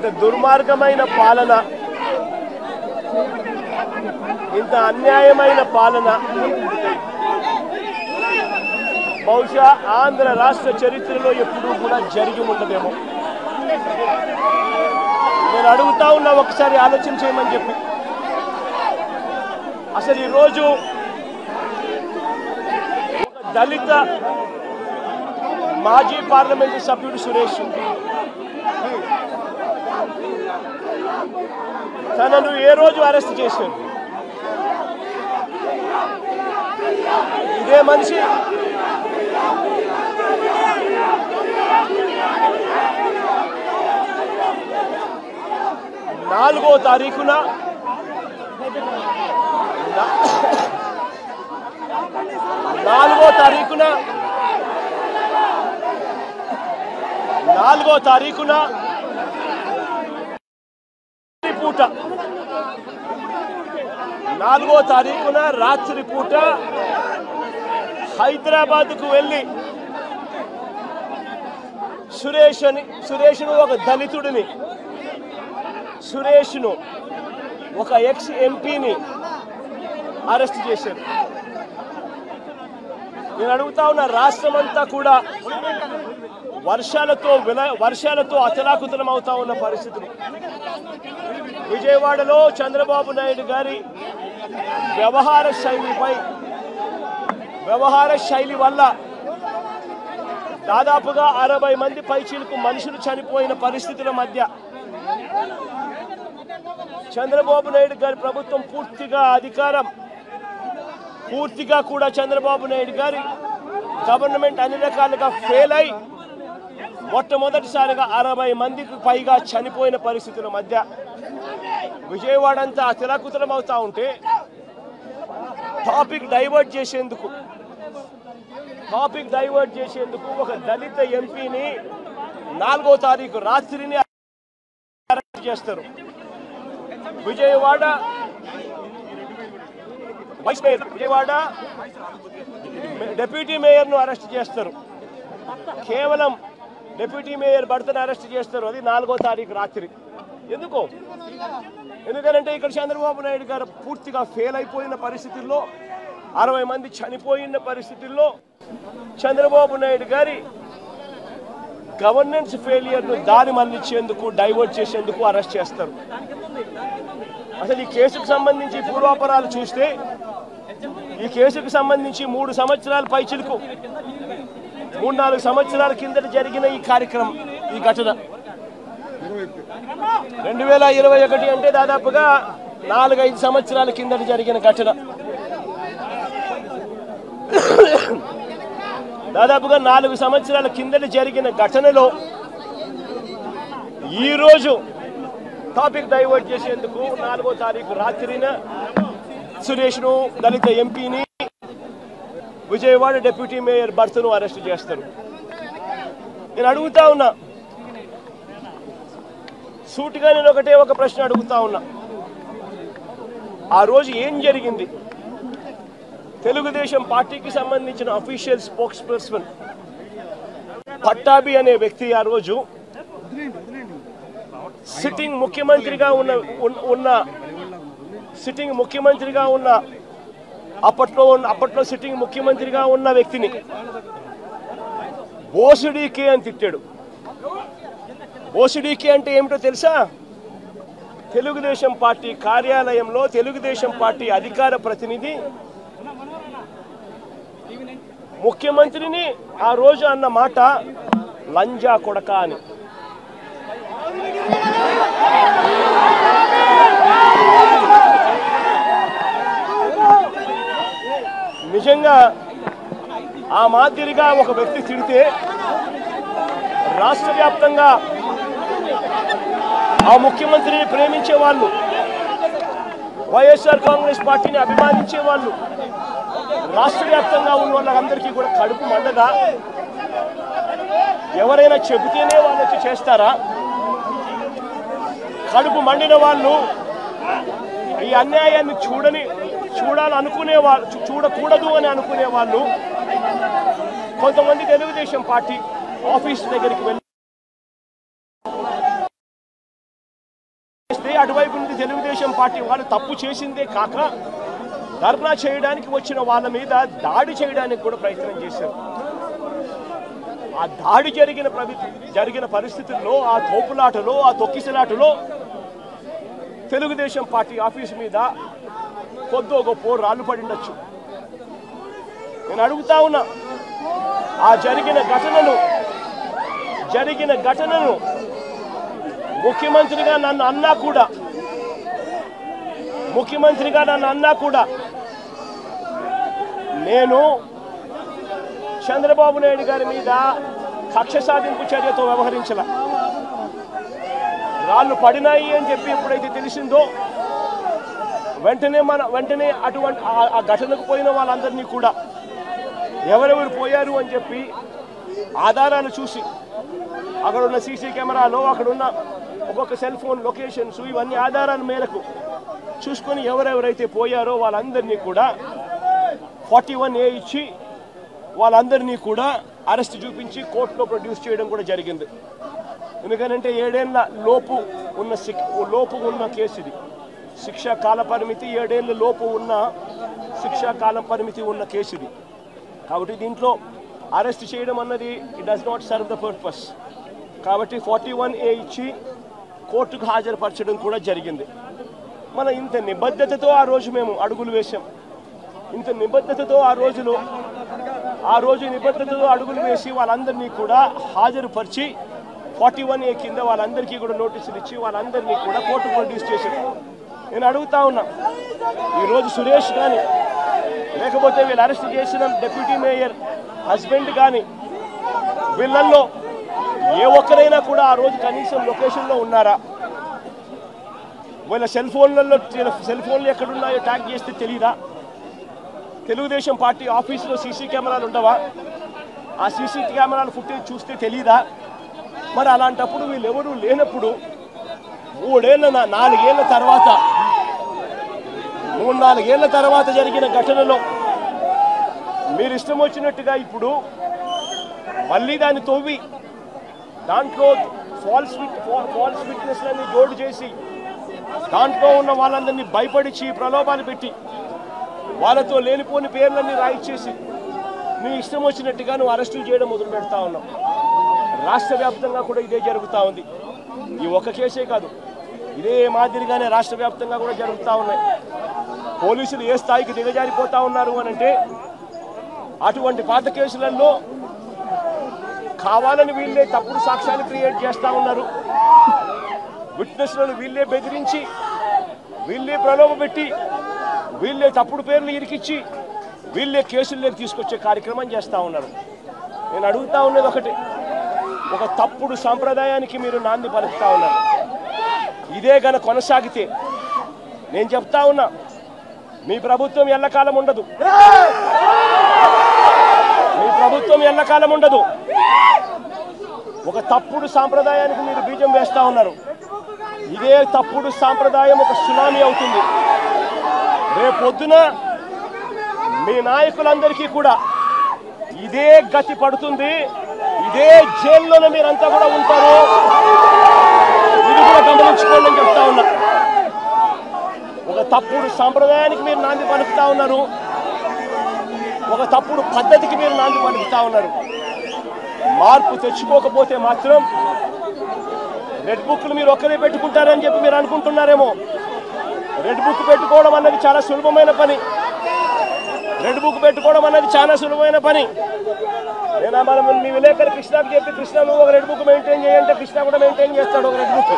ఇంత దుర్మార్గమైన పాలన, ఇంత అన్యాయమైన పాలన బహుశా ఆంధ్ర రాష్ట్ర చరిత్రలో ఎప్పుడూ కూడా జరిగి ఉండదేమో. నేను అడుగుతా ఉన్నా, ఒకసారి ఆలోచన చేయమని చెప్పి. అసలు ఈరోజు ఒక దళిత మాజీ పార్లమెంటు సభ్యుడు సురేష్ తనను ఏ రోజు అరెస్ట్ చేశారు? ఇదే మనిషి 4వ తారీఖున 4వ తారీఖున రాత్రి పూట హైదరాబాద్కు వెళ్ళి సురేష్ను ఒక దళితుడిని, సురేష్ను ఒక ఎక్స్ ఎంపీని అరెస్ట్ చేశారు. నేను అడుగుతా ఉన్న, రాష్ట్రమంతా కూడా వర్షాలతో అతలాకుతలం అవుతా ఉన్న పరిస్థితులు. విజయవాడలో చంద్రబాబు నాయుడు గారి వ్యవహార శైలి వల్ల దాదాపుగా 60 మంది పైచీలకు మనుషులు చనిపోయిన పరిస్థితుల మధ్య చంద్రబాబు నాయుడు గారి ప్రభుత్వం పూర్తిగా కూడా చంద్రబాబు నాయుడు గారి గవర్నమెంట్ అన్ని రకాలుగా ఫెయిల్ అయి మొట్టమొదటిసారిగా 60 మందికి పైగా చనిపోయిన పరిస్థితుల మధ్య విజయవాడ అంతా అతలాకుతలం అవుతా ఉంటే టాపిక్ డైవర్ట్ చేసేందుకు ఒక దళిత ఎంపీని 4వ తారీఖు రాత్రిని అరెస్ట్ చేస్తారు. విజయవాడ డిప్యూటీ మేయర్ను అరెస్ట్ చేస్తారు. కేవలం డిప్యూటీ మేయర్ భర్తను అరెస్ట్ చేస్తారు. అది 4వ తారీఖు రాత్రి. ఎందుకంటే ఇక్కడ చంద్రబాబు నాయుడు గారు పూర్తిగా ఫెయిల్ అయిపోయిన పరిస్థితుల్లో, 60 మంది చనిపోయిన పరిస్థితుల్లో చంద్రబాబు నాయుడు గారి గవర్నెన్స్ ఫెయిలియర్ను దారి మళ్లించేందుకు, డైవర్ట్ చేసేందుకు అరెస్ట్ చేస్తారు. అసలు ఈ కేసుకు సంబంధించి పూర్వాపరాలు చూస్తే, ఈ కేసుకు సంబంధించి 3 సంవత్సరాల పైచిలకు 3-4 సంవత్సరాల కిందట జరిగిన ఈ కార్యక్రమం, ఈ ఘటన 2021 అంటే దాదాపుగా 4-5 సంవత్సరాల కిందట జరిగిన ఘటన. దాదాపుగా 4 సంవత్సరాల కిందట జరిగిన ఘటనలో ఈరోజు టాపిక్ డైవర్ట్ చేసేందుకు 4వ తారీఖు రాత్రిన సురేష్ను, దళిత ఎంపీని, విజయవాడ డిప్యూటీ మేయర్ భర్తను అరెస్ట్ చేస్తారు. నేను అడుగుతా ఉన్నా, సూటిగా నేను ఒక ప్రశ్న అడుగుతా ఉన్నా. ఆ రోజు ఏం జరిగింది? తెలుగుదేశం పార్టీకి సంబంధించిన అఫీషియల్ స్పోక్స్ పర్సన్ పట్టాభి అనే వ్యక్తి ఆ రోజు సిట్టింగ్ ముఖ్యమంత్రిగా ఉన్న అప్పట్లో సిట్టింగ్ ముఖ్యమంత్రిగా ఉన్న వ్యక్తిని బోసుడీకే అని తిట్టాడు. బోసుడీకే అంటే ఏమిటో తెలుసా? తెలుగుదేశం పార్టీ కార్యాలయంలో తెలుగుదేశం పార్టీ అధికార ప్రతినిధి ముఖ్యమంత్రిని ఆ రోజు అన్న మాట లంజా కొడక అని. నిజంగా ఆ మాదిరిగా ఒక వ్యక్తి తిడితే రాష్ట్ర వ్యాప్తంగా ఆ ముఖ్యమంత్రిని ప్రేమించే వాళ్ళు, వైఎస్ఆర్ కాంగ్రెస్ పార్టీని అభిమానించే వాళ్ళు, రాష్ట్ర వ్యాప్తంగా ఉన్న వాళ్ళందరికీ కూడా కడుపు మండగా ఎవరైనా చెబితేనే వాళ్ళు వచ్చి చేస్తారా? కడుపు మండిన వాళ్ళు ఈ అన్యాయాన్ని చూడాలనుకునే వాళ్ళు, చూడకూడదు అని అనుకునే వాళ్ళు కొంతమంది తెలుగుదేశం పార్టీ ఆఫీస్ దగ్గరికి వెళ్ళి చేస్తే అటువైపు నుండి తెలుగుదేశం పార్టీ వాళ్ళు తప్పు చేసిందే కాక ధర్నా చేయడానికి వచ్చిన వాళ్ళ మీద దాడి చేయడానికి కూడా ప్రయత్నం చేశారు. ఆ దాడి జరిగిన పరిస్థితుల్లో, ఆ తోపులాటలో, ఆ తొక్కిసలాటలో తెలుగుదేశం పార్టీ ఆఫీసు మీద కొద్దో గొప్ప రాళ్ళు పడిండొచ్చు. నేను అడుగుతా ఉన్నా, ఆ జరిగిన ఘటనను ముఖ్యమంత్రిగా నన్ను అన్నా కూడా నేను చంద్రబాబు నాయుడు గారి మీద కక్ష సాధింపు చర్యతో వ్యవహరించాల. రాళ్ళు పడినాయి అని చెప్పి ఎప్పుడైతే తెలిసిందో వెంటనే అటువంటి ఆ ఘటనకు పోయిన వాళ్ళందరినీ కూడా ఎవరెవరు పోయారు అని చెప్పి ఆధారాలు చూసి అక్కడ ఉన్న సీసీ కెమెరాలో అక్కడున్న ఒక్కొక్క సెల్ ఫోన్ లొకేషన్స్ ఇవన్నీ ఆధారాల మేరకు చూసుకొని ఎవరెవరైతే పోయారో వాళ్ళందరినీ కూడా 41A ఇచ్చి వాళ్ళందరినీ కూడా అరెస్ట్ చూపించి కోర్టులో ప్రొడ్యూస్ చేయడం కూడా జరిగింది. ఎందుకనంటే 7 ఏళ్ల లోపు ఉన్న కేసు ఇది. శిక్షా కాల పరిమితి 7 ఏళ్ల లోపు ఉన్న శిక్షా కాల పరిమితి ఉన్న కేసు ఇది. కాబట్టి దీంట్లో అరెస్ట్ చేయడం అన్నది it does not serve the purpose. కాబట్టి 41A ఇచ్చి కోర్టుకు హాజరుపరచడం కూడా జరిగింది. మన ఇంత నిబద్ధతతో ఆ రోజు మేము అడుగులు వేశాం. ఇంత నిబద్ధతతో ఆ రోజు నిబద్ధతతో అడుగులు వేసి వాళ్ళందరినీ కూడా హాజరుపరిచి 41A కింద వాళ్ళందరికీ కూడా నోటీసులు ఇచ్చి వాళ్ళందరినీ కూడా కోర్టుకు ప్రొడ్యూస్ చేశారు. నేను అడుగుతా ఉన్నా, ఈరోజు సురేష్ కానీ లేకపోతే వీళ్ళు అరెస్ట్ చేసిన డిప్యూటీ మేయర్ హస్బెండ్ కానీ వీళ్ళల్లో ఏ ఒక్కరైనా కూడా ఆ రోజు కనీసం లొకేషన్లో ఉన్నారా? వీళ్ళ సెల్ ఫోన్లు ఎక్కడున్నాయో ట్యాగ్ చేస్తే తెలియదా? తెలుగుదేశం పార్టీ ఆఫీసులో సీసీ కెమెరాలు ఉండవా? ఆ సీసీ కెమెరాల ఫుటేజ్ చూస్తే తెలియదా? మరి అలాంటప్పుడు వీళ్ళెవరూ లేనప్పుడు 4 ఏళ్ల తర్వాత జరిగిన ఘటనలో మీరు ఇష్టం వచ్చినట్టుగా ఇప్పుడు మళ్ళీ దాన్ని తవ్వి దాంట్లో ఫాల్స్ విట్నెస్లన్నీ జోడు చేసి దాంట్లో ఉన్న వాళ్ళందరినీ భయపడిచి ప్రలోభాలు పెట్టి వాళ్ళతో లేనిపోని పేర్లన్నీ రాయిచ్చేసి నీ ఇష్టం వచ్చినట్టుగా నువ్వు అరెస్టులు చేయడం మొదలు పెడతా ఉన్నావు. రాష్ట్ర వ్యాప్తంగా కూడా ఇదే జరుగుతూ ఉంది. ఈ ఒక్క కేసే కాదు, ఇదే మాదిరిగానే రాష్ట్ర వ్యాప్తంగా కూడా జరుగుతూ ఉన్నాయి. పోలీసులు ఏ స్థాయికి దిగజారిపోతా ఉన్నారు అనంటే అటువంటి పాత కేసులలో కావాలని వీళ్ళే తప్పుడు సాక్ష్యాలు క్రియేట్ చేస్తూ ఉన్నారు. విట్నెస్లను వీళ్ళే బెదిరించి, వీళ్ళే ప్రలోభపెట్టి, వీళ్ళే తప్పుడు పేర్లు ఇరికిచ్చి వీళ్ళే కేసుల్లోకి తీసుకొచ్చే కార్యక్రమం చేస్తూ ఉన్నారు. నేను అడుగుతా ఉన్నది ఒకటి, ఒక తప్పుడు సాంప్రదాయానికి మీరు నాంది పలుకుతా ఉన్నారు. ఇదే గన కొనసాగితే నేను చెప్తా ఉన్నా, మీ ప్రభుత్వం ఎల్లకాలం ఉండదు. ఒక తప్పుడు సాంప్రదాయానికి మీరు బీజం వేస్తా ఉన్నారు. ఇదే తప్పుడు సాంప్రదాయం ఒక సునామీ అవుతుంది. రేపొద్దున మీ నాయకులందరికీ కూడా ఇదే గతి పడుతుంది. ఇదే జైల్లోనే మీరంతా కూడా ఉంటారు. ఇది కూడా గమనించుకోండి అని చెప్తా ఉన్నా. ఒక తప్పుడు సాంప్రదాయానికి మీరు నాంది పలుకుతా ఉన్నారు. ఒక తప్పుడు పద్ధతికి మీరు నాంది పలుకుతా ఉన్నారు. మార్పు తెచ్చుకోకపోతే మాత్రం రెడ్ బుక్లు మీరు ఒక్కరే పెట్టుకుంటారని చెప్పి మీరు అనుకుంటున్నారేమో. రెడ్ బుక్ పెట్టుకోవడం అన్నది చాలా సులభమైన పని. నేను మీ విలేకరి కృష్ణకు చెప్పి, కృష్ణ నువ్వు ఒక రెడ్ బుక్ మెయింటైన్ చేయంటే కృష్ణ కూడా మెయింటైన్ చేస్తాడు ఒక రెడ్ బుక్.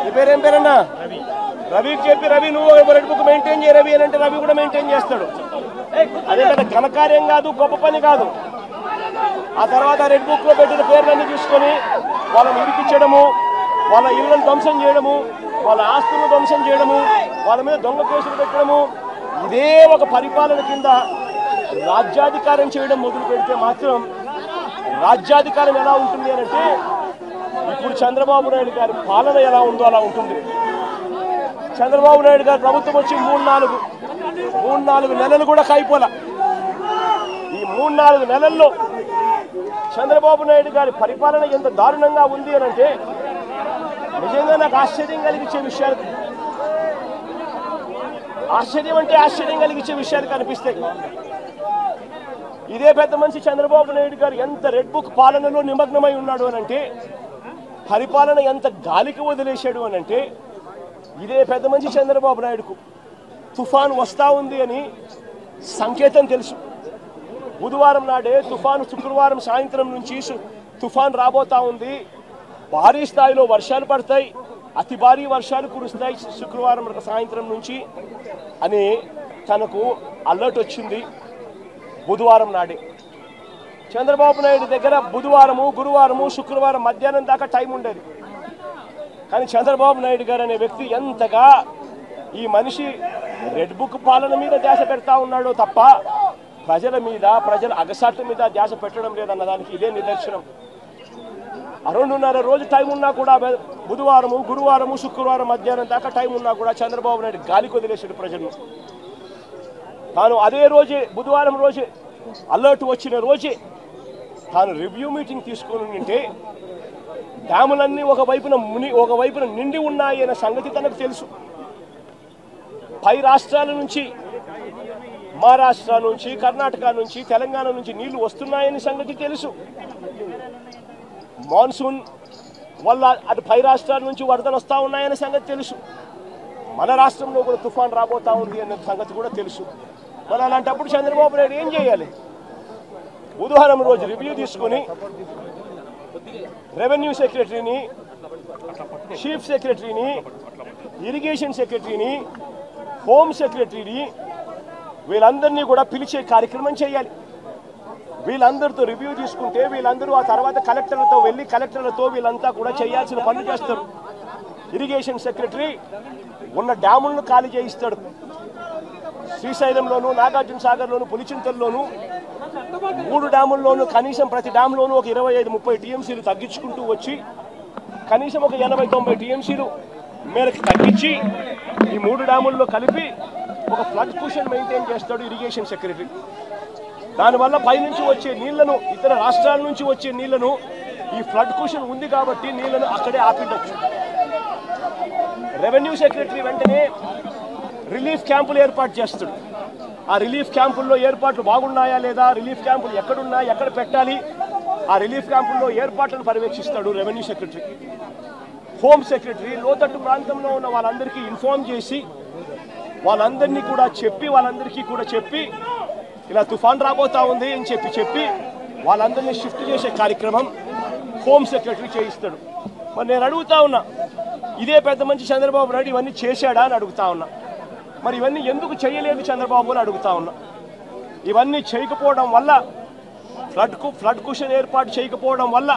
నీ పేరేం పేరన్నా? రవికి చెప్పి, రవి నువ్వు ఒక రెడ్ బుక్ మెయింటైన్ చేయ రవి అని అంటే రవి కూడా మెయింటైన్ చేస్తాడు. అదే కదా ఘనకార్యం కాదు, గొప్ప పని కాదు. ఆ తర్వాత రెడ్ బుక్లో పెట్టిన పేర్లన్నీ తీసుకొని వాళ్ళని ఇరికించడము, వాళ్ళ ఇళ్లను ధ్వంసం చేయడము, వాళ్ళ ఆస్తులను ధ్వంసం చేయడము, వాళ్ళ మీద దొంగ కేసులు పెట్టడము, ఇదే ఒక పరిపాలన కింద రాజ్యాధికారం చేయడం మొదలు పెడితే మాత్రం రాజ్యాధికారం ఎలా ఉంటుంది అంటే ఇప్పుడు చంద్రబాబు నాయుడు గారి పాలన ఎలా ఉందో అలా ఉంటుంది. చంద్రబాబు నాయుడు గారి ప్రభుత్వం వచ్చి 3-4 నెలలు కూడా కాయిపోలా. ఈ 3-4 నెలల్లో చంద్రబాబు నాయుడు గారి పరిపాలన ఎంత దారుణంగా ఉంది అని అంటే నిజంగా నాకు ఆశ్చర్యం కలిగించే విషయాలు, ఆశ్చర్యం కలిగించే విషయాలు కనిపిస్తాయి. ఇదే పెద్ద మనిషి చంద్రబాబు నాయుడు గారు ఎంత రెడ్ బుక్ పాలనలో నిమగ్నమై ఉన్నాడు అనంటే, పరిపాలన ఎంత గాలికి వదిలేశాడు అనంటే, ఇదే పెద్ద మనిషి చంద్రబాబు నాయుడుకు తుఫాను వస్తా ఉంది అని సంకేతం తెలుసు. బుధవారం నాడే తుఫాను, శుక్రవారం సాయంత్రం నుంచి తుఫాను రాబోతా ఉంది, భారీ స్థాయిలో వర్షాలు పడతాయి, అతి భారీ వర్షాలు కురుస్తాయి శుక్రవారం సాయంత్రం నుంచి అని తనకు అలర్ట్ వచ్చింది బుధవారం నాడే. చంద్రబాబు నాయుడు దగ్గర బుధవారము, గురువారము, శుక్రవారం మధ్యాహ్నం దాకా టైం ఉండేది. కానీ చంద్రబాబు నాయుడు గారు అనే వ్యక్తి ఎంతగా ఈ మనిషి రెడ్ బుక్ పాలన మీద ధ్యాస పెడతా ఉన్నాడో తప్ప ప్రజల మీద, ప్రజల అగసాట్ల మీద ధ్యాస పెట్టడం లేదన్న దానికి ఇదే నిదర్శనం. 2.5 రోజు టైం ఉన్నా కూడా, బుధవారము, గురువారము, శుక్రవారం మధ్యాహ్నం దాకా టైం ఉన్నా కూడా చంద్రబాబు నాయుడు గాలికి వదిలేశాడు ప్రజలను. తాను అదే రోజే, బుధవారం రోజే, అలర్ట్ వచ్చిన రోజే తాను రివ్యూ మీటింగ్ తీసుకుని ఉంటే డ్యాములన్నీ ఒకవైపున నిండి ఉన్నాయి అనే సంగతి తనకు తెలుసు. పై రాష్ట్రాల నుంచి, మహారాష్ట్ర నుంచి, కర్ణాటక నుంచి, తెలంగాణ నుంచి నీళ్లు వస్తున్నాయని సంగతి తెలుసు. మాన్సూన్ వల్ల అటు పై రాష్ట్రాల నుంచి వరదలు వస్తూ ఉన్నాయనే సంగతి తెలుసు. మన రాష్ట్రంలో కూడా తుఫాన్ రాబోతా ఉంది అనే సంగతి కూడా తెలుసు. మరి అలాంటప్పుడు చంద్రబాబు నాయుడు ఏం చేయాలి? బుధవారం రోజు రివ్యూ తీసుకుని రెవెన్యూ సెక్రటరీని, చీఫ్ సెక్రటరీని, ఇరిగేషన్ సెక్రటరీని, హోమ్ సెక్రటరీని వీళ్ళందరినీ కూడా పిలిచే కార్యక్రమం చేయాలి. వీళ్ళందరితో రివ్యూ తీసుకుంటే వీళ్ళందరూ ఆ తర్వాత కలెక్టర్లతో వెళ్ళి కలెక్టర్లతో వీళ్ళంతా కూడా చేయాల్సిన పనులు చేస్తారు. ఇరిగేషన్ సెక్రటరీ ఉన్న డ్యాములను ఖాళీ చేయిస్తాడు. శ్రీశైలంలోను, నాగార్జున సాగర్లోను, పులిచింతల్లోను 3 డ్యాముల్లోనూ కనీసం ప్రతి డ్యామ్లోనూ ఒక 25-30 టీఎంసీలు తగ్గించుకుంటూ వచ్చి కనీసం ఒక 80-90 టీఎంసీలు మేరకు తగ్గించి ఈ 3 డ్యాముల్లో కలిపి ఒక ఫ్లడ్ కుషన్ మెయింటైన్ చేస్తాడు ఇరిగేషన్ సెక్రటరీ. దానివల్ల పైనుంచి వచ్చే నీళ్లను, ఇతర రాష్ట్రాల నుంచి వచ్చే నీళ్లను, ఈ ఫ్లడ్ కుషన్ ఉంది కాబట్టి నీళ్లను అక్కడే ఆపిండొచ్చు. రెవెన్యూ సెక్రటరీ వెంటనే రిలీఫ్ క్యాంపులు ఏర్పాటు చేస్తాడు. ఆ రిలీఫ్ క్యాంపుల్లో ఏర్పాట్లు బాగున్నాయా లేదా, రిలీఫ్ క్యాంపులు ఎక్కడున్నాయి, ఎక్కడ పెట్టాలి, ఆ రిలీఫ్ క్యాంపుల్లో ఏర్పాట్లను పర్యవేక్షిస్తాడు రెవెన్యూ సెక్రటరీ. హోమ్ సెక్రటరీ లోతట్టు ప్రాంతంలో ఉన్న వాళ్ళందరికీ ఇన్ఫార్మ్ చేసి వాళ్ళందరికీ కూడా చెప్పి ఇలా తుఫాన్ రాబోతా ఉంది అని చెప్పి వాళ్ళందరినీ షిఫ్ట్ చేసే కార్యక్రమం హోమ్ సెక్రటరీ చేయిస్తాడు. మరి నేను అడుగుతా ఉన్నా, ఇదే పెద్ద మంచి చంద్రబాబు నాయుడు ఇవన్నీ చేశాడా అని అడుగుతా ఉన్నా. మరి ఇవన్నీ ఎందుకు చేయలేదు చంద్రబాబు అని అడుగుతా ఉన్నా. ఇవన్నీ చేయకపోవడం వల్ల, ఫ్లడ్ కుషన్ ఏర్పాటు చేయకపోవడం వల్ల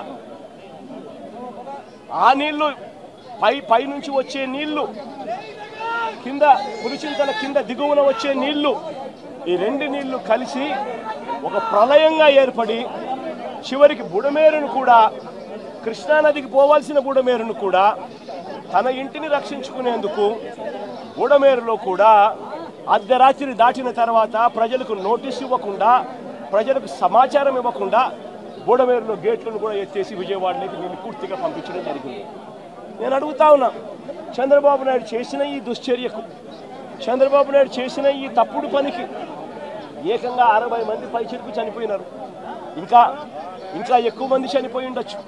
ఆ నీళ్లు పై నుంచి వచ్చే నీళ్లు, కింద పులిచింతల కింద దిగువన వచ్చే నీళ్లు, ఈ 2 నీళ్లు కలిసి ఒక ప్రళయంగా ఏర్పడి చివరికి బుడమేరును కూడా, కృష్ణానదికి పోవాల్సిన బుడమేరును కూడా తన ఇంటిని రక్షించుకునేందుకు బుడమేరులో కూడా అర్ధరాత్రి దాటిన తర్వాత ప్రజలకు నోటీస్ ఇవ్వకుండా, ప్రజలకు సమాచారం ఇవ్వకుండా బుడమేరులో గేట్లను కూడా ఎత్తేసి విజయవాడలోకి నీళ్ళు పూర్తిగా పంపించడం జరిగింది. నేను అడుగుతా ఉన్నా, చంద్రబాబు నాయుడు చేసిన ఈ దుశ్చర్యకు, చంద్రబాబు నాయుడు చేసిన ఈ తప్పుడు పనికి ఏకంగా 60 మంది పైచిరుకు చనిపోయినారు. ఇంకా ఎక్కువ మంది చనిపోయి ఉండొచ్చు.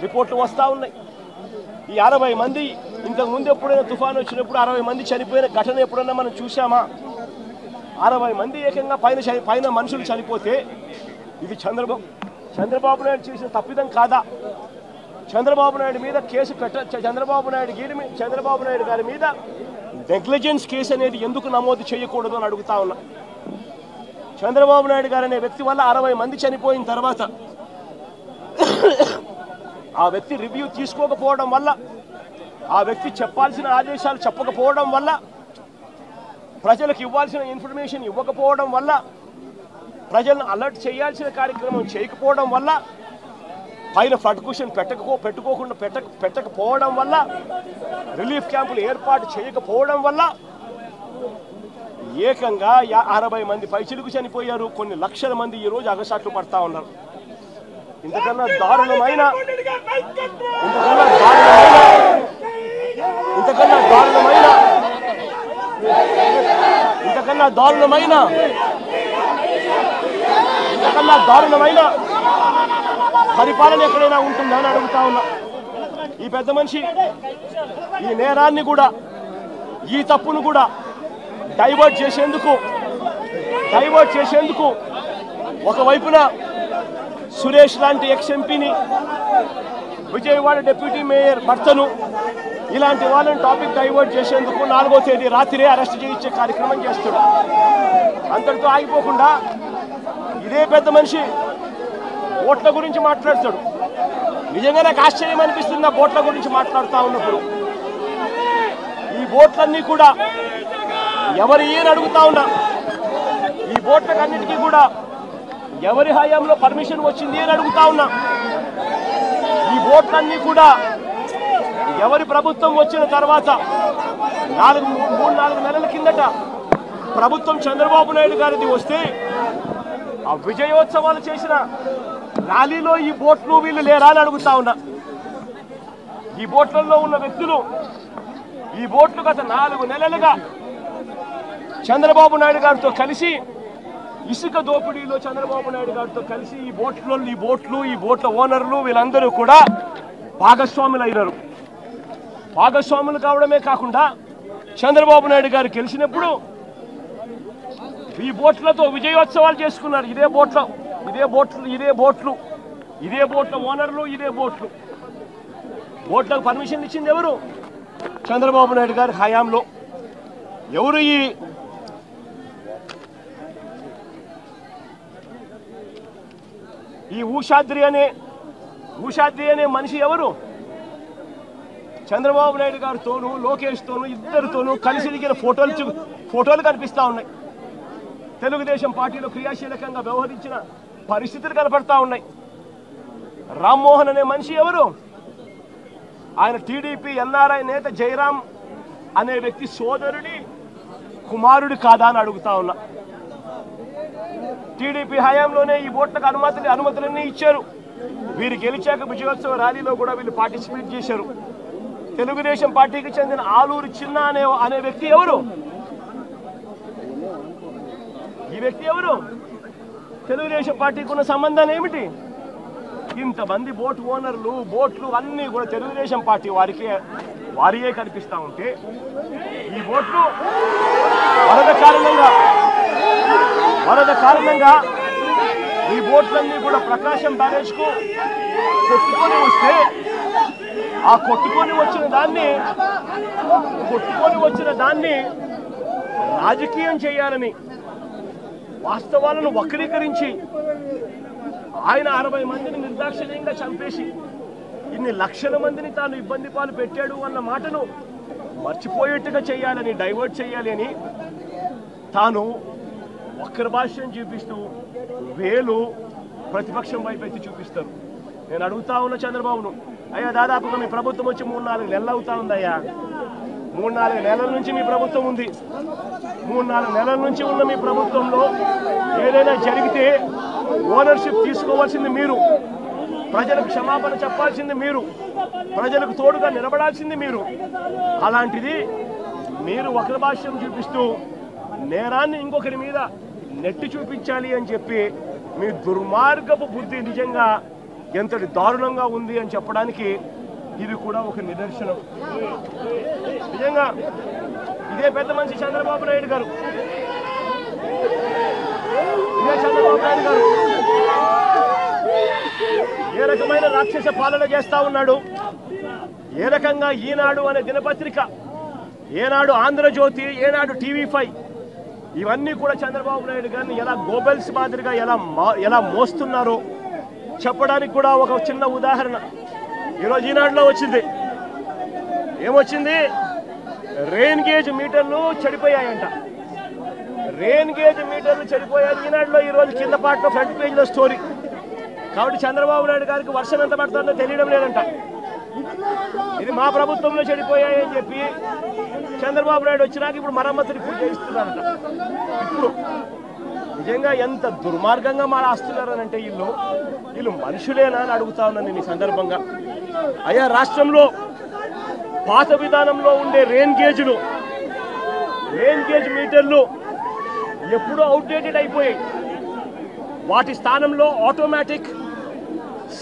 రిపోర్ట్లు వస్తూ ఉన్నాయి. ఈ 60 మంది ఇంతకుముందు ఎప్పుడైనా తుఫాను వచ్చినప్పుడు 60 మంది చనిపోయిన ఘటన ఎప్పుడన్నా మనం చూసామా? 60 మంది ఏకంగా పైన మనుషులు చనిపోతే ఇది చంద్రబాబు నాయుడు చేసిన తప్పిదం కాదా? చంద్రబాబు నాయుడు మీద కేసు చంద్రబాబు నాయుడు గారి మీద నెగ్లిజెన్స్ కేసు అనేది ఎందుకు నమోదు చేయకూడదు అని అడుగుతా ఉన్నా. చంద్రబాబు నాయుడు గారు అనే వ్యక్తి వల్ల 60 మంది చనిపోయిన తర్వాత ఆ వ్యక్తి రివ్యూ తీసుకోకపోవడం వల్ల, ఆ వ్యక్తి చెప్పాల్సిన ఆదేశాలు చెప్పకపోవడం వల్ల, ప్రజలకు ఇవ్వాల్సిన ఇన్ఫర్మేషన్ ఇవ్వకపోవడం వల్ల, ప్రజలను అలర్ట్ చేయాల్సిన కార్యక్రమం చేయకపోవడం వల్ల, పైన ఫ్లడ్ కుషన్ పెట్టకపోవడం వల్ల, రిలీఫ్ క్యాంపులు ఏర్పాటు చేయకపోవడం వల్ల ఏకంగా 60 మంది పైచిలుకు చనిపోయారు. కొన్ని లక్షల మంది ఈరోజు అగసాట్లు పడతా ఉన్నారు. ఇంతకన్నా దారుణమైన దారుణమైన పరిపాలన ఎక్కడైనా ఉంటుందా అని అడుగుతా ఉన్నా. ఈ పెద్ద మనిషి ఈ నేరాన్ని కూడా ఈ తప్పును కూడా డైవర్ట్ చేసేందుకు ఒకవైపున సురేష్ లాంటి ఎక్స్ ఎంపీని, విజయవాడ డిప్యూటీ మేయర్ భర్తను, ఇలాంటి వాళ్ళని టాపిక్ డైవర్ట్ చేసేందుకు 4వ తేదీ రాత్రే అరెస్ట్ చేయించే కార్యక్రమం చేస్తాడు. అంతటితో ఆగిపోకుండా ఇదే పెద్ద మనిషి ఓట్ల గురించి మాట్లాడతాడు. నిజంగా నాకు ఆశ్చర్యం అనిపిస్తుంది ఆ ఓట్ల గురించి మాట్లాడుతూ ఉన్నప్పుడు. ఈ ఓట్లన్నీ కూడా ఎవరు ఏని అడుగుతా ఉన్నా, ఈ ఓట్లకన్నిటికీ కూడా ఎవరి హయాంలో పర్మిషన్ వచ్చింది అని అడుగుతా ఉన్నా. ఈ ఓట్లన్నీ కూడా ఎవరి ప్రభుత్వం వచ్చిన తర్వాత 3-4 నెలల కిందట ప్రభుత్వం చంద్రబాబు నాయుడు గారిది వస్తే ఆ విజయోత్సవాలు చేసిన ర్యాలీలో ఈ బోట్లు వీళ్ళు లేరా అని అడుగుతా ఉన్నా. ఈ బోట్లలో ఉన్న వ్యక్తులు, ఈ బోట్లు గత 4 నెలలుగా చంద్రబాబు నాయుడు గారితో కలిసి ఇసుక దోపిడీలో చంద్రబాబు నాయుడు గారితో కలిసి ఈ బోట్ల ఓనర్లు వీళ్ళందరూ కూడా భాగస్వాములు అయినారు. భాగస్వాములు కావడమే కాకుండా చంద్రబాబు నాయుడు గారు గెలిచినప్పుడు ఈ బోట్లతో విజయోత్సవాలు చేసుకున్నారు. ఇదే బోట్ల ఓనర్లు, ఇదే బోట్లకు పర్మిషన్ ఇచ్చింది ఎవరు? చంద్రబాబు నాయుడు గారి హయాంలో. ఎవరు ఈ ఊషాద్రి అనే మనిషి ఎవరు? చంద్రబాబు నాయుడు గారితోనూ లోకేష్ తోనూ ఇద్దరితోనూ కలిసి దిగిన ఫోటోలు కనిపిస్తూ ఉన్నాయి. తెలుగుదేశం పార్టీలో క్రియాశీలకంగా వ్యవహరించిన పరిస్థితులు కనపడతా ఉన్నాయి. రామ్మోహన్ అనే మనిషి ఎవరు? ఆయన టీడీపీ ఎన్ఆర్ఐ నేత జయరాం అనే వ్యక్తి సోదరుడి కుమారుడు కాదా అని అడుగుతా ఉన్నా. టీడీపీ హయాంలోనే ఈ ఓట్లకు అనుమతులన్నీ ఇచ్చారు. వీరు గెలిచాక విజయోత్సవ ర్యాలీలో కూడా వీళ్ళు పార్టిసిపేట్ చేశారు. తెలుగుదేశం పార్టీకి చెందిన ఆలూరు చిన్న అనే వ్యక్తి ఎవరు? ఈ వ్యక్తి ఎవరు? తెలుగుదేశం పార్టీకి ఉన్న సంబంధాలు ఏమిటి? ఇంతమంది బోట్ ఓనర్లు, బోట్లు అన్నీ కూడా తెలుగుదేశం పార్టీ వారియే కనిపిస్తూ ఉంటే ఈ బోట్లు వరద కారణంగా ఈ బోట్లన్నీ కూడా ప్రకాశం బ్యారేజ్కు కొట్టుకొని వస్తే ఆ కొట్టుకొని వచ్చిన దాన్ని రాజకీయం చేయాలని వాస్తవాలను వక్రీకరించి ఆయన 60 మందిని నిర్దాక్షిణ్యంగా చంపేసి ఇన్ని లక్షల మందిని తాను ఇబ్బంది పాలు పెట్టాడు అన్న మాటను మర్చిపోయేట్టుగా చేయాలని, డైవర్ట్ చేయాలి అని తాను వక్ర భాష్యం చూపిస్తూ వేలు ప్రతిపక్షం వైపు ఎత్తి చూపిస్తారు. నేను అడుగుతా ఉన్న చంద్రబాబును, అయ్యా దాదాపుగా మీ ప్రభుత్వం వచ్చి 3-4 నెలలు అవుతా ఉందయ్యా. 3-4 నెలల నుంచి మీ ప్రభుత్వం ఉంది. 3-4 నెలల నుంచి ఉన్న మీ ప్రభుత్వంలో ఏదైనా జరిగితే ఓనర్షిప్ తీసుకోవాల్సింది మీరు, ప్రజలకు క్షమాపణ చెప్పాల్సింది మీరు, ప్రజలకు తోడుగా నిలబడాల్సింది మీరు. అలాంటిది మీరు వక్ర భాష్యం చూపిస్తూ నేరాన్ని ఇంకొకరి మీద నెట్టి చూపించాలి అని చెప్పి మీ దుర్మార్గపు బుద్ధి నిజంగా ఎంతటి దారుణంగా ఉంది అని చెప్పడానికి ఇది కూడా ఒక నిదర్శనం. నిజంగా ఇదే పెద్ద మనిషి చంద్రబాబు నాయుడు గారు ఏ రకమైన రాక్షస పాలన చేస్తా ఉన్నాడు, ఏ రకంగా ఈనాడు అనే దినపత్రిక, ఏనాడు ఆంధ్రజ్యోతి, ఏనాడు TV5 ఇవన్నీ కూడా చంద్రబాబు నాయుడు గారిని ఎలా గోబెల్స్ మాదిరిగా ఎలా మోస్తున్నారో చెప్పడానికి కూడా ఒక చిన్న ఉదాహరణ ఈరోజు ఈనాడులో వచ్చింది. ఏమొచ్చింది? రెయిన్ గేజ్ మీటర్లు చెడిపోయాయంట. రెయిన్ గేజ్ మీటర్లు చెడిపోయాయి ఈనాడులో ఈరోజు కింద పాటలో ఫ్రంట్ పేజ్లో స్టోరీ. కాబట్టి చంద్రబాబు నాయుడు గారికి వర్షం ఎంత పడుతుందో తెలియడం లేదంట. ఇది మా ప్రభుత్వంలో చెడిపోయాయని చెప్పి చంద్రబాబు నాయుడు వచ్చినాక ఇప్పుడు మరమ్మతులు పూజ చేస్తున్నారంట. ఇప్పుడు నిజంగా ఎంత దుర్మార్గంగా మారాస్తున్నారనంటే వీళ్ళు మనుషులేనా అని అడుగుతా ఉన్నాను నేను ఈ సందర్భంగా. అయ్యా రాష్ట్రంలో పాత విధానంలో ఉండే రెయిన్ గేజ్ మీటర్లు ఎప్పుడూ అవుట్డేటెడ్ అయిపోయాయి. వాటి స్థానంలో ఆటోమేటిక్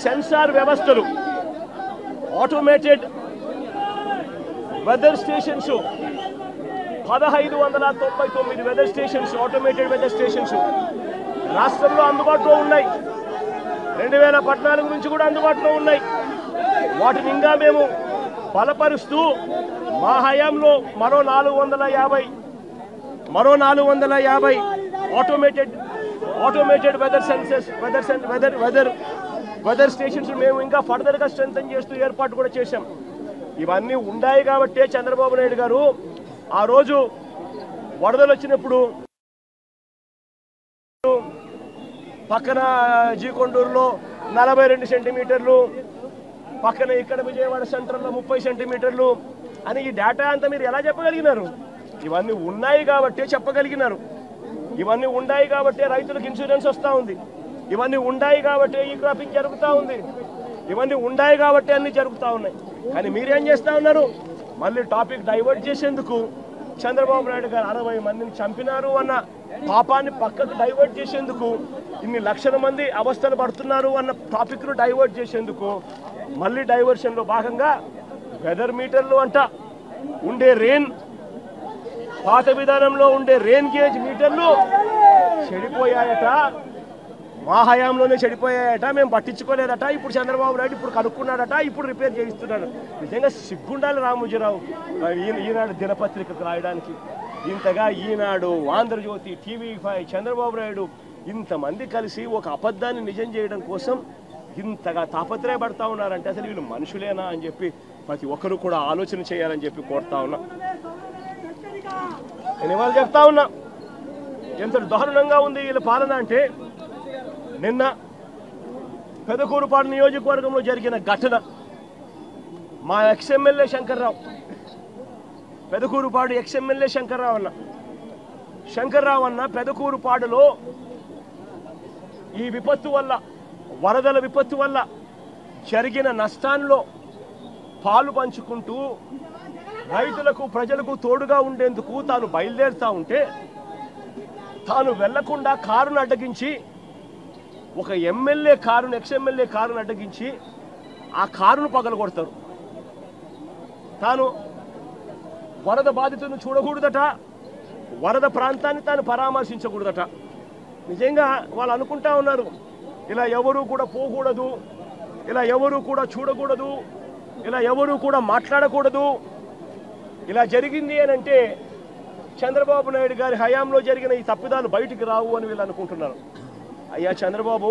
సెన్సార్ వ్యవస్థలు, automated weather stations, 1599 weather stations, automated weather stations రాష్ట్రంలో అందుబాటులో ఉన్నాయి. 2014 నుంచి కూడా అందుబాటులో ఉన్నాయి. వాటిని ఇంకా మేము బలపరుస్తూ మా హయాంలో మరో 450 automated weather sensors weather stations మేము ఇంకా ఫర్దర్గా స్ట్రెంథెన్ చేస్తూ ఏర్పాటు కూడా చేశాం. ఇవన్నీ ఉన్నాయి కాబట్టే చంద్రబాబు నాయుడు గారు ఆ రోజు వరదలు వచ్చినప్పుడు పక్కన జీకొండూరులో 42 సెంటీమీటర్లు, పక్కన ఇక్కడ విజయవాడ సెంటర్లో 30 సెంటీమీటర్లు అని ఈ డేటా అంతా మీరు ఎలా చెప్పగలిగినారు? ఇవన్నీ ఉన్నాయి కాబట్టే చెప్పగలిగినారు. ఇవన్నీ ఉన్నాయి కాబట్టే రైతులకు ఇన్సూరెన్స్ వస్తూ ఉంది. ఇవన్నీ ఉన్నాయి కాబట్టే ఈ క్రాపింగ్ జరుగుతూ ఉంది. ఇవన్నీ ఉన్నాయి కాబట్టే అన్నీ జరుగుతూ ఉన్నాయి. కానీ మీరేం చేస్తూ ఉన్నారు? మళ్ళీ టాపిక్ డైవర్ట్ చేసేందుకు చంద్రబాబు నాయుడు గారు 60 మందిని చంపినారు అన్న పాపాన్ని పక్కకు డైవర్ట్ చేసేందుకు, ఇన్ని లక్షల మంది అవస్థలు పడుతున్నారు అన్న టాపిక్ను డైవర్ట్ చేసేందుకు మళ్ళీ డైవర్షన్లో భాగంగా వెదర్ మీటర్లు అంట ఉండే పాత విధానంలో ఉండే రెయిన్ గేజ్ మీటర్లు చెడిపోయాయట. మా హయాంలోనే చెడిపోయాయట, మేము పట్టించుకోలేదట. ఇప్పుడు చంద్రబాబు నాయుడు ఇప్పుడు కనుక్కున్నాడట, ఇప్పుడు రిపేర్ చేయిస్తున్నాడు. నిజంగా సిగ్గుండాలి రామోజీరావు ఈనాడు దినపత్రికకు రాయడానికి. ఇంతగా ఈనాడు, ఆంధ్రజ్యోతి, TV5, చంద్రబాబు నాయుడు ఇంతమంది కలిసి ఒక అబద్ధాన్ని నిజం చేయడం కోసం ఇంతగా తాపత్రయపడతా ఉన్నారంటే అసలు వీళ్ళు మనుషులేనా అని చెప్పి ప్రతి ఒక్కరూ కూడా ఆలోచన చేయాలని చెప్పి కోరుతా ఉన్నా. నేను ఇవాళ చెప్తా ఉన్నా ఎంత దారుణంగా ఉంది వీళ్ళ పాలన అంటే, నిన్న పెదకూరుపాడు నియోజకవర్గంలో జరిగిన ఘటన, మా ఎక్స్ఎమ్మెల్యే శంకర్రావు, పెదకూరుపాడు ఎక్స్ఎమ్మెల్యే శంకర్రావు అన్న పెదకూరుపాడులో ఈ విపత్తు వల్ల, వరదల విపత్తు వల్ల జరిగిన నష్టాల్లో పాలు పంచుకుంటూ రైతులకు, ప్రజలకు తోడుగా ఉండేందుకు తాను బయలుదేరుతూ ఉంటే తాను వెళ్లకుండా కారును అడ్డగించి, ఒక ఎక్స్ఎమ్మెల్యే కారును అడ్డగించి ఆ కారును పగలగొడతారు. తాను వరద బాధితులను చూడకూడదట, వరద ప్రాంతాన్ని తాను పరామర్శించకూడదట. నిజంగా వాళ్ళు అనుకుంటా ఉన్నారు ఇలా ఎవరూ కూడా పోకూడదు, ఇలా ఎవరూ కూడా చూడకూడదు, ఇలా ఎవరూ కూడా మాట్లాడకూడదు. ఇలా జరిగింది అని అంటే చంద్రబాబు నాయుడు గారి హయాంలో జరిగిన ఈ తప్పిదాలు బయటికి రావు అని వీళ్ళు అనుకుంటున్నారు. అయ్యా చంద్రబాబు,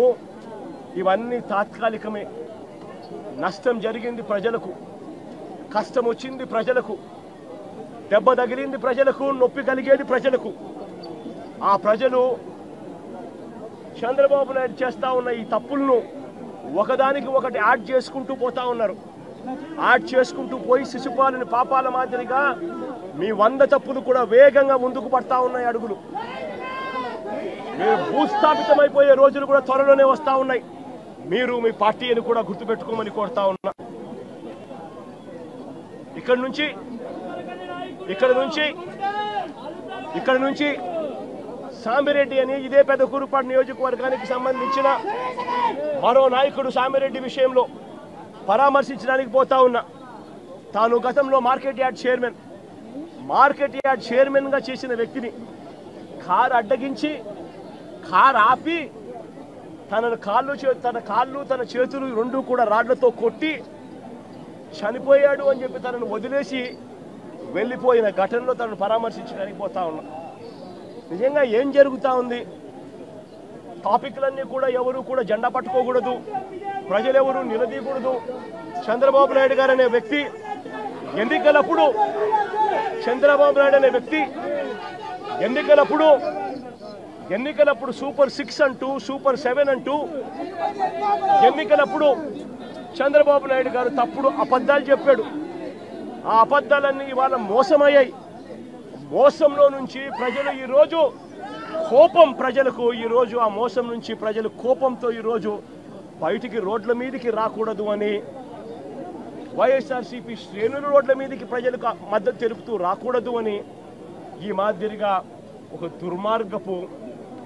ఇవన్నీ తాత్కాలికమే. నష్టం జరిగింది ప్రజలకు, కష్టం వచ్చింది ప్రజలకు, దెబ్బ తగిలింది ప్రజలకు, నొప్పి కలిగేది ప్రజలకు. ఆ ప్రజలు చంద్రబాబు నాయుడు చేస్తూ ఉన్న ఈ తప్పులను ఒకదానికి ఒకటి యాడ్ చేసుకుంటూ పోతా ఉన్నారు. యాడ్ చేసుకుంటూ పోయి శిశుపాలని పాపాల మాదిరిగా మీ 100 తప్పులు కూడా వేగంగా ముందుకు పడతా ఉన్నాయి అడుగులు. మీరు భూస్థాపితమైపోయే రోజులు కూడా త్వరలోనే వస్తూ ఉన్నాయి. మీరు మీ పార్టీని కూడా గుర్తుపెట్టుకోమని కోరుతా ఉన్నా. ఇక్కడ నుంచి సామిరెడ్డి అని ఇదే పెదకూరుపాడు నియోజకవర్గానికి సంబంధించిన మరో నాయకుడు సామిరెడ్డి విషయంలో పరామర్శించడానికి పోతా ఉన్నా. తాను గతంలో మార్కెట్ యార్డ్ చైర్మన్గా చేసిన వ్యక్తిని కారు అడ్డగించి, కారు ఆపి తన కాళ్ళు తన చేతులు రెండు కూడా రాడ్లతో కొట్టి చనిపోయాడు అని చెప్పి తనను వదిలేసి వెళ్ళిపోయిన ఘటనలో తనను పరామర్శించడానికి పోతా ఉన్నా. నిజంగా ఏం జరుగుతూ ఉంది? టాపిక్లన్నీ కూడా ఎవరు కూడా జెండా పట్టుకోకూడదు, ప్రజలెవరూ నిలదీయకూడదు. చంద్రబాబు నాయుడు గారు అనే వ్యక్తి ఎన్నికలప్పుడు సూపర్ 6 అంటూ, సూపర్ 7 అంటూ ఎన్నికలప్పుడు చంద్రబాబు నాయుడు గారు తప్పుడు అబద్ధాలు చెప్పాడు. ఆ అబద్ధాలన్నీ ఇవాళ మోసమయ్యాయి. మోసంలో నుంచి ప్రజలు ఈరోజు కోపం, ప్రజలకు ఈరోజు ఆ మోసం నుంచి ప్రజలు కోపంతో ఈరోజు బయటికి రోడ్ల మీదకి రాకూడదు అని వైఎస్ఆర్సీపీ శ్రేణులు రోడ్ల మీదకి ప్రజలకు మద్దతు తెలుపుతూ రాకూడదు అని ఈ మాదిరిగా ఒక దుర్మార్గపు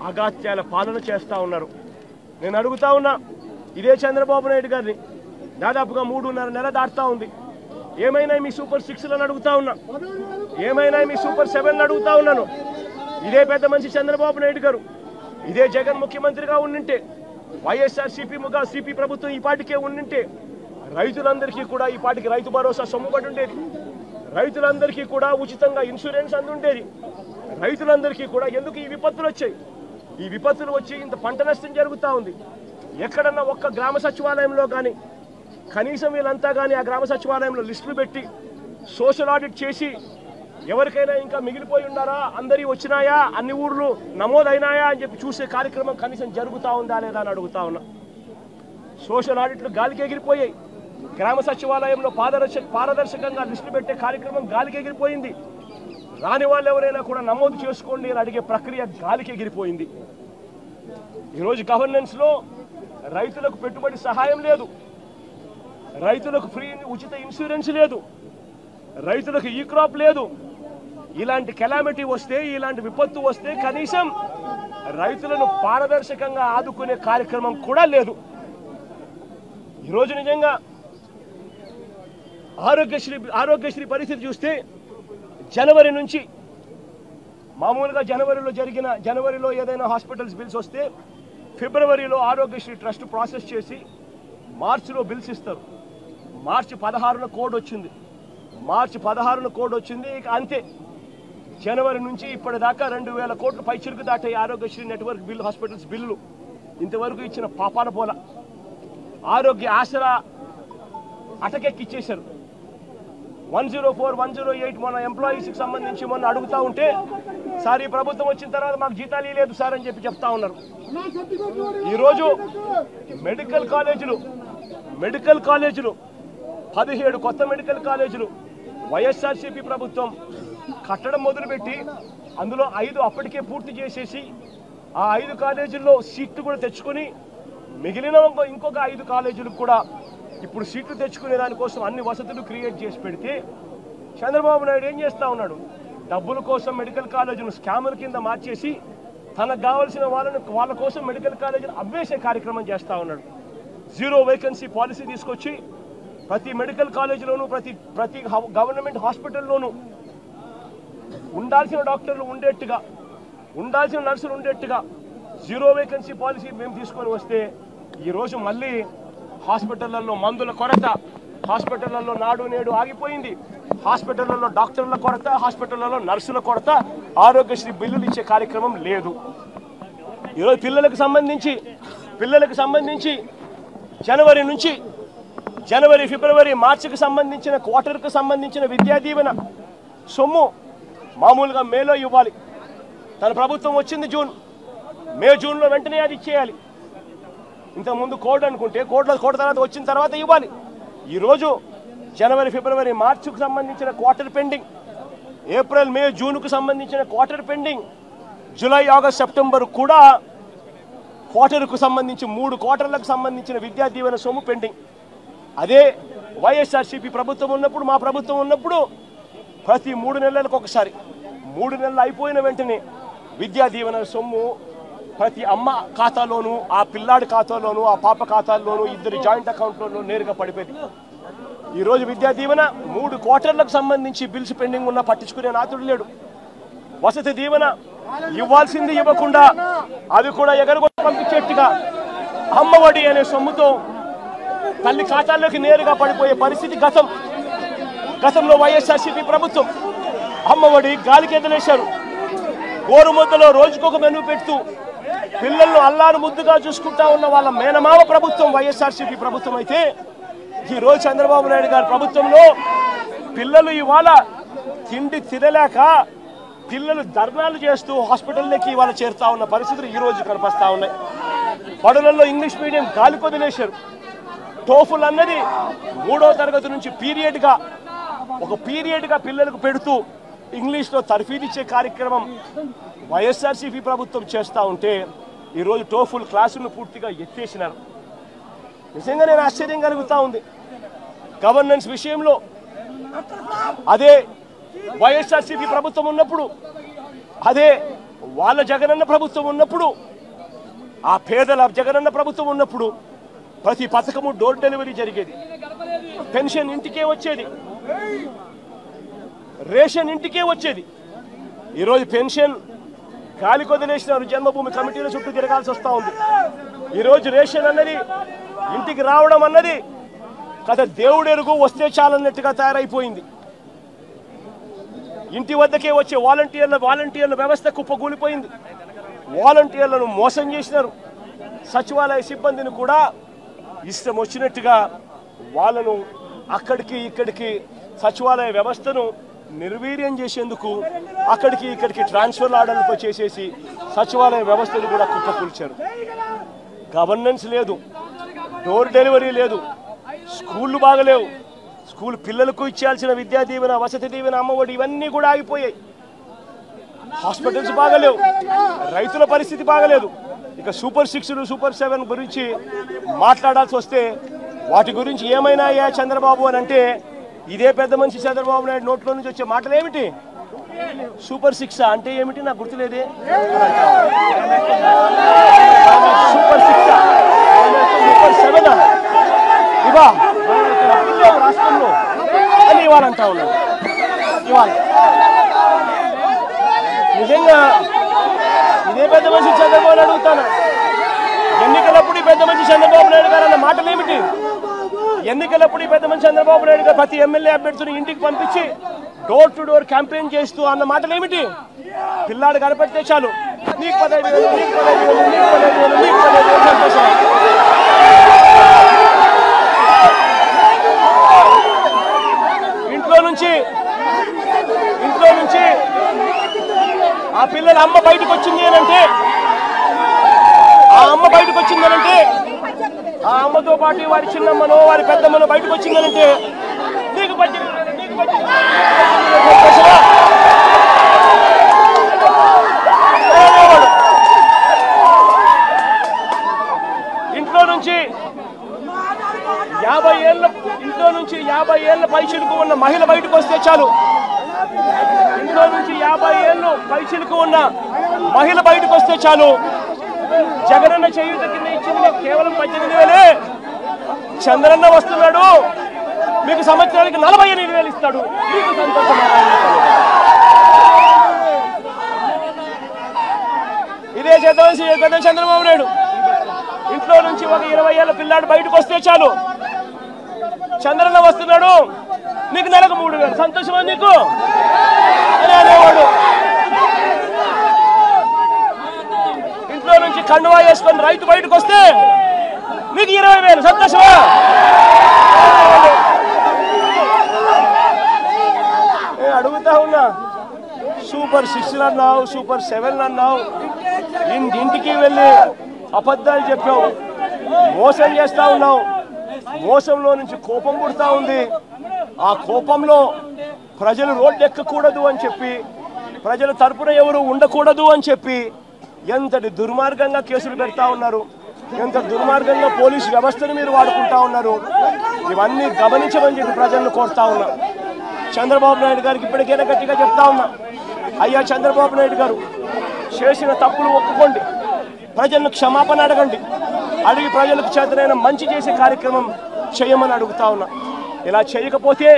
అగాత్యాల పాలన చేస్తూ ఉన్నారు. నేను అడుగుతా ఉన్నా ఇదే చంద్రబాబు నాయుడు గారిని, దాదాపుగా 3.5 నెల దాటుతా ఉంది. ఏమైనా మీ సూపర్ 6లను అడుగుతా ఉన్నా, ఏమైనా మీ సూపర్ 7లను అడుగుతా ఉన్నాను. ఇదే పెద్ద మనిషి చంద్రబాబు నాయుడు గారు, ఇదే జగన్ ముఖ్యమంత్రిగా ఉండింటే, వైఎస్ఆర్సీపీ ప్రభుత్వం ఈ పాటికే ఉండింటే రైతులందరికీ కూడా ఈ పాటికి రైతు భరోసా సొమ్ముబడి ఉండేది, రైతులందరికీ కూడా ఉచితంగా ఇన్సూరెన్స్ అందుండేది. రైతులందరికీ కూడా ఎందుకు ఈ విపత్తులు వచ్చాయి? ఈ విపత్తులు వచ్చి ఇంత పంట నష్టం జరుగుతూ ఉంది. ఎక్కడన్నా ఒక్క గ్రామ సచివాలయంలో కానీ కనీసం వీళ్ళంతా కానీ ఆ గ్రామ సచివాలయంలో లిస్టులు పెట్టి సోషల్ ఆడిట్ చేసి ఎవరికైనా ఇంకా మిగిలిపోయి ఉన్నారా, అందరి వచ్చినాయా, అన్ని ఊర్లు నమోదైనాయా అని చెప్పి చూసే కార్యక్రమం కనీసం జరుగుతూ ఉందా లేదా అని అడుగుతా ఉన్నా. సోషల్ ఆడిట్లు గాలికి ఎగిరిపోయాయి. గ్రామ సచివాలయంలో పారదర్శకంగా లిస్టులు పెట్టే కార్యక్రమం గాలికి ఎగిరిపోయింది. రాని వాళ్ళు ఎవరైనా కూడా నమోదు చేసుకోండి అని అడిగే ప్రక్రియ గాలికి ఎగిరిపోయింది. ఈరోజు గవర్నెన్స్లో రైతులకు పెట్టుబడి సహాయం లేదు, రైతులకు ఫ్రీ ఉచిత ఇన్సూరెన్స్ లేదు, రైతులకు ఈ క్రాప్ లేదు. ఇలాంటి కెలామిటీ వస్తే, ఇలాంటి విపత్తు వస్తే కనీసం రైతులను పారదర్శకంగా ఆదుకునే కార్యక్రమం కూడా లేదు. ఈరోజు నిజంగా ఆరోగ్యశ్రీ పరిస్థితి చూస్తే జనవరి నుంచి మామూలుగా జనవరిలో ఏదైనా హాస్పిటల్స్ బిల్స్ వస్తే ఫిబ్రవరిలో ఆరోగ్యశ్రీ ట్రస్ట్ ప్రాసెస్ చేసి మార్చిలో బిల్స్ ఇస్తారు. మార్చి 16న కోడ్ వచ్చింది. ఇక అంతే. జనవరి నుంచి ఇప్పటిదాకా 2,000 కోట్లు పైచిరుకు దాటాయి Aarogyasri network bill, hospitals bill. ఇంతవరకు ఇచ్చిన పాపాన పోల. ఆరోగ్య ఆసరా అటకెక్కిచ్చేశారు. 104, 108 మన ఎంప్లాయీస్కి సంబంధించి మొన్న అడుగుతా ఉంటే, సార్ ఈ ప్రభుత్వం వచ్చిన తర్వాత మాకు జీతాలు లేదు సార్ అని చెప్తా ఉన్నారు. ఈరోజు మెడికల్ కాలేజీలు 17 కొత్త మెడికల్ కాలేజీలు వైఎస్ఆర్సీపీ ప్రభుత్వం కట్టడం మొదలుపెట్టి అందులో 5 అప్పటికే పూర్తి చేసేసి ఆ 5 కాలేజీల్లో సీట్లు కూడా తెచ్చుకొని మిగిలిన ఇంకొక 5 కాలేజీలకు కూడా ఇప్పుడు సీట్లు తెచ్చుకునే దానికోసం అన్ని వసతులు క్రియేట్ చేసి పెడితే చంద్రబాబు నాయుడు ఏం చేస్తూ ఉన్నాడు? డబ్బుల కోసం మెడికల్ కాలేజీలు స్కాముల కింద మార్చేసి తనకు కావాల్సిన వాళ్ళ కోసం మెడికల్ కాలేజీలు అమ్మేసే కార్యక్రమం చేస్తూ ఉన్నాడు. 0 వేకెన్సీ పాలసీ తీసుకొచ్చి ప్రతి మెడికల్ కాలేజీలోనూ ప్రతి గవర్నమెంట్ హాస్పిటల్లోనూ ఉండాల్సిన డాక్టర్లు ఉండేట్టుగా, ఉండాల్సిన నర్సులు ఉండేట్టుగా 0 వేకెన్సీ పాలసీ మేము తీసుకొని వస్తే ఈరోజు మళ్ళీ హాస్పిటళ్లలో మందుల కొరత, హాస్పిటళ్లలో నాడు నేడు ఆగిపోయింది, హాస్పిటళ్లలో డాక్టర్ల కొరత, హాస్పిటళ్లలో నర్సుల కొరత, ఆరోగ్యశ్రీ బిల్లులు ఇచ్చే కార్యక్రమం లేదు. ఈరోజు పిల్లలకు సంబంధించి జనవరి, ఫిబ్రవరి, మార్చికి సంబంధించిన క్వార్టర్కు సంబంధించిన విద్యా దీవెన సొమ్ము మామూలుగా మేలో ఇవ్వాలి. తన ప్రభుత్వం వచ్చింది జూన్లో వెంటనే అది ఇచ్చేయాలి. ఇంతకుముందు కోడ్ అనుకుంటే కోడ్ తర్వాత వచ్చిన తర్వాత ఇవ్వాలి. ఈరోజు జనవరి, ఫిబ్రవరి, మార్చికి సంబంధించిన క్వార్టర్ పెండింగ్, ఏప్రిల్, మే, జూన్కు సంబంధించిన quarter pending, July, August, September కూడా క్వార్టర్కు సంబంధించి 3 క్వార్టర్లకు సంబంధించిన విద్యా దీవెన సొమ్ము పెండింగ్. అదే వైఎస్ఆర్సీపీ ప్రభుత్వం ఉన్నప్పుడు, మా ప్రభుత్వం ఉన్నప్పుడు ప్రతి 3 నెలలకు ఒకసారి, 3 నెలలు అయిపోయిన వెంటనే విద్యా దీవెన సొమ్ము ప్రతి అమ్మ ఖాతాలోనూ, ఆ పిల్లాడి ఖాతాలోనూ, ఆ పాప ఖాతాల్లోనూ, 2 జాయింట్ అకౌంట్లలో నేరుగా పడిపోయింది. ఈరోజు విద్యా దీవెన 3 క్వార్టర్లకు సంబంధించి బిల్స్ పెండింగ్ ఉన్నా పట్టించుకునే నాతుడు లేడు. వసతి దీవెన ఇవ్వాల్సింది ఇవ్వకుండా అవి కూడా ఎగరగొట్టి పంపించేట్టుగా అమ్మఒడి అనే సొమ్ముతో తల్లి ఖాతాల్లోకి నేరుగా పడిపోయే పరిస్థితి గతంలో వైఎస్ఆర్సీపీ ప్రభుత్వం. అమ్మఒడి గాలికి ఎదిలేశారు. గోరుముద్దలో రోజుకొక మెనూ పెడుతూ పిల్లలను అల్లారు ముద్దుగా చూసుకుంటా ఉన్న వాళ్ళ మేనమావ ప్రభుత్వం వైఎస్ఆర్సీపీ ప్రభుత్వం అయితే, ఈరోజు చంద్రబాబు నాయుడు గారి ప్రభుత్వంలో పిల్లలు ఇవాళ తిండి తినలేక పిల్లలు ధర్నాలు చేస్తూ హాస్పిటల్లోకి ఇవాళ చేరుతా ఉన్న పరిస్థితులు ఈరోజు కనిపిస్తూ ఉన్నాయి. బడులలో ఇంగ్లీష్ మీడియం గాలికి వదిలేశారు. టోఫుల్ అన్నది 3వ తరగతి నుంచి పీరియడ్గా పిల్లలకు పెడుతూ ఇంగ్లీష్లో తర్ఫీదు ఇచ్చే కార్యక్రమం వైఎస్ఆర్సీపీ ప్రభుత్వం చేస్తూ ఉంటే ఈరోజు టోఫుల్ క్లాసులను పూర్తిగా ఎత్తేసినారు. నిజంగా నేను ఆశ్చర్యం కలుగుతూ ఉంది. గవర్నెన్స్ విషయంలో అదే వైఎస్ఆర్సీపీ ప్రభుత్వం ఉన్నప్పుడు, అదే వాళ్ళ జగనన్న ప్రభుత్వం ఉన్నప్పుడు, ఆ పేదల జగనన్న ప్రభుత్వం ఉన్నప్పుడు ప్రతి పథకము డోర్ డెలివరీ జరిగేది, పెన్షన్ ఇంటికే వచ్చేది, రేషన్ ఇంటికే వచ్చేది. ఈరోజు పెన్షన్ గాలి కొదిలేసినారు, జన్మభూమి కమిటీల చుట్టూ తిరగాల్సి వస్తూ ఉంది. ఈరోజు రేషన్ అన్నది ఇంటికి రావడం అన్నది కథ దేవుడెరుగు, వస్తే చాలన్నట్టుగా తయారైపోయింది. ఇంటి వద్దకే వచ్చే వాలంటీర్ల వ్యవస్థ కుప్పకూలిపోయింది. వాలంటీర్లను మోసం చేసినారు. సచివాలయ సిబ్బందిని కూడా ఇష్టం వచ్చినట్టుగా వాళ్ళను అక్కడికి ఇక్కడికి సచివాలయ వ్యవస్థను నిర్వీర్యం చేసేందుకు అక్కడికి ఇక్కడికి ట్రాన్స్ఫర్ ఆర్డర్లు చేసేసి సచివాలయ వ్యవస్థను కూడా కుప్పకూల్చారు. గవర్నెన్స్ లేదు, డోర్ డెలివరీ లేదు, స్కూళ్ళు బాగలేవు, స్కూల్ పిల్లలకు ఇచ్చాల్సిన విద్యా దీవెన, వసతి దీవెన, అమ్మఒడి ఇవన్నీ కూడా ఆగిపోయాయి. హాస్పిటల్స్ బాగలేవు, రైతుల పరిస్థితి బాగలేదు. ఇక సూపర్ 6, సూపర్ 7 గురించి మాట్లాడాల్సి వస్తే వాటి గురించి ఏమైనా చంద్రబాబు అని అంటే ఇదే పెద్ద మనిషి చంద్రబాబు నాయుడు నోట్లో నుంచి వచ్చే మాటలు ఏమిటి? సూపర్ 6 అంటే ఏమిటి నాకు గుర్తులేదే. సూపర్ 6 సూపర్ 7 ఇవా రాష్ట్రంలో అని ఇవాళ అంటా ఉన్నాడు. ఇవాళ నిజంగా ఇదే పెద్ద మనిషి చంద్రబాబు నాయుడు అడుగుతాను, ఎన్నికలప్పుడు ఈ పెద్ద మనిషి చంద్రబాబు నాయుడు గారు అన్న మాటలు ఏమిటి? ఎన్నికలప్పుడు ఈ పెద్ద మనిషి చంద్రబాబు నాయుడు గారు ప్రతి ఎమ్మెల్యే అభ్యర్థిని ఇంటికి పంపించి డోర్ టు డోర్ క్యాంపెయిన్ చేస్తూ అన్న మాటలు ఏమిటి? పిల్లాడు కనపడితే చాలు, నీకు 15,000, నీకు 15,000, నీకు 15,000, నీకు 15,000 సంతోషం. ఇంట్లో నుంచి ఆ పిల్లల అమ్మ బయటకు వచ్చింది అనంటే, ఆ అమ్మ బయటకు వచ్చిందనంటే, ఆ అమ్మతో పాటు వారి చిన్నమ్మనో వారి పెద్దమ్మనో బయటకు వచ్చిందనంటే నీకు ఇంట్లో నుంచి 50 ఏళ్ళ పైచిలుకు ఉన్న మహిళ బయటకు వస్తే చాలు, ఇంట్లో నుంచి 50 ఏళ్ళు పైచిలుకు ఉన్న మహిళ బయటకు వస్తే చాలు, జగనన్న చేయూత కింద ఇచ్చింది కేవలం 18,000. చంద్రన్న వస్తున్నాడు, మీకు సంవత్సరానికి 48,000 ఇస్తాడు, మీకు సంతోషం. ఇదే చేద్దామని పెద్ద చంద్రబాబు నాయుడు ఇంట్లో నుంచి ఒక 20 ఏళ్ళ పిల్లాడు బయటకు వస్తే చాలు, చంద్రన్న వస్తున్నాడు, నీకు నెలకు 3,000 సంతోషమా నీకు అని అనేవాడు. ఇంట్లో నుంచి కండువా వేసుకొని రైతు బయటకు వస్తే నీకు 20,000 సంతోషమా? నేను అడుగుతా ఉన్నా, సూపర్ 6 అన్నావు, సూపర్ 7 అన్నావు, ఇంటికి వెళ్ళి అబద్ధాలు చెప్పావు, మోసం చేస్తా ఉన్నావు. మోసంలో నుంచి కోపం పుడతా ఉంది. ఆ కోపంలో ప్రజలు రోడ్డు ఎక్కకూడదు అని చెప్పి, ప్రజల తరపున ఎవరు ఉండకూడదు అని చెప్పి ఎంతటి దుర్మార్గంగా కేసులు పెడతా ఉన్నారు, ఎంత దుర్మార్గంగా పోలీసు వ్యవస్థను మీరు వాడుకుంటా ఉన్నారు. ఇవన్నీ గమనించమని చెప్పి ప్రజలను కోరుతా ఉన్నా. చంద్రబాబు నాయుడు గారికి ఇప్పటికైనా గట్టిగా చెప్తా ఉన్నా, అయ్యా చంద్రబాబు నాయుడు గారు చేసిన తప్పులు ఒప్పుకోండి, ప్రజలను క్షమాపణ అడగండి, అడిగి ప్రజలకు చేతనైన మంచి చేసే కార్యక్రమం చేయమని అడుగుతా ఉన్నా. ఇలా చేయకపోతే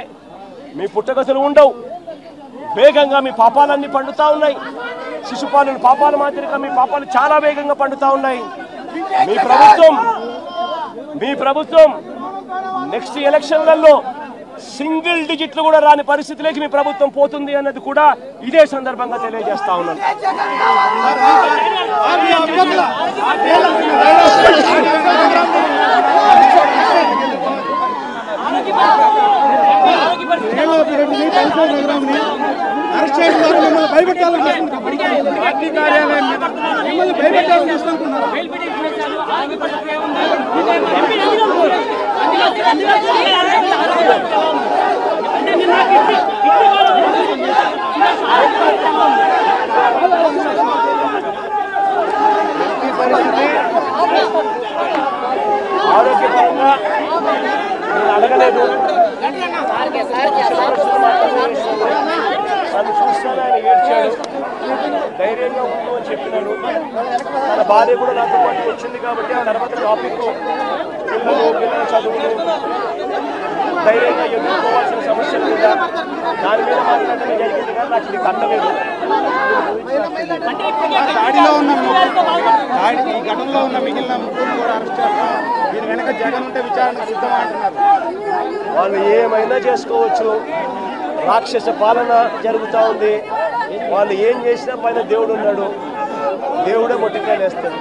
మీ పుట్టగతులు ఉండవు, వేగంగా మీ పాపాలన్నీ పండుతా ఉన్నాయి. శిశుపాలను పాపాల మాదిరిగా మీ పాపాలు చాలా వేగంగా పండుతా ఉన్నాయి. మీ ప్రభుత్వం నెక్స్ట్ ఎలక్షన్లలో సింగిల్ డిజిట్లు కూడా రాని పరిస్థితిలోకి మీ ప్రభుత్వం పోతుంది అన్నది కూడా ఇదే సందర్భంగా తెలియజేస్తా ఉన్నాను. ఆరోగ్యపరంగా అడగలేదు, నన్ను చూస్తాను, ఆయన ఏడ్చాడు, ధైర్యంగా ఉంటూ భార్య కూడా నాతో పాటు వచ్చింది కాబట్టి ఆ తర్వాత టాపిక్ పిల్లల చదువులు ధైర్యంగా ఎదుర్కోవాల్సిన సమస్యల మీద దాని మీద మాట్లాడటమే జరిగింది. కానీ నాకు ఇది కట్టలేదు. ఈ ఘటనలో ఉన్న మిగిలిన ముగ్గురు కూడా అరెస్ట్ చేస్తాం, దీని వెనక జగన్ ఉంటే విచారణ సిద్ధమా అంటున్నారు. వాళ్ళు ఏమైనా చేసుకోవచ్చు, రాక్షస పాలన జరుగుతూ ఉంది. వాళ్ళు ఏం చేసినా పైన దేవుడు ఉన్నాడు, దేవుడే మొట్టికాయలు వేస్తాడు.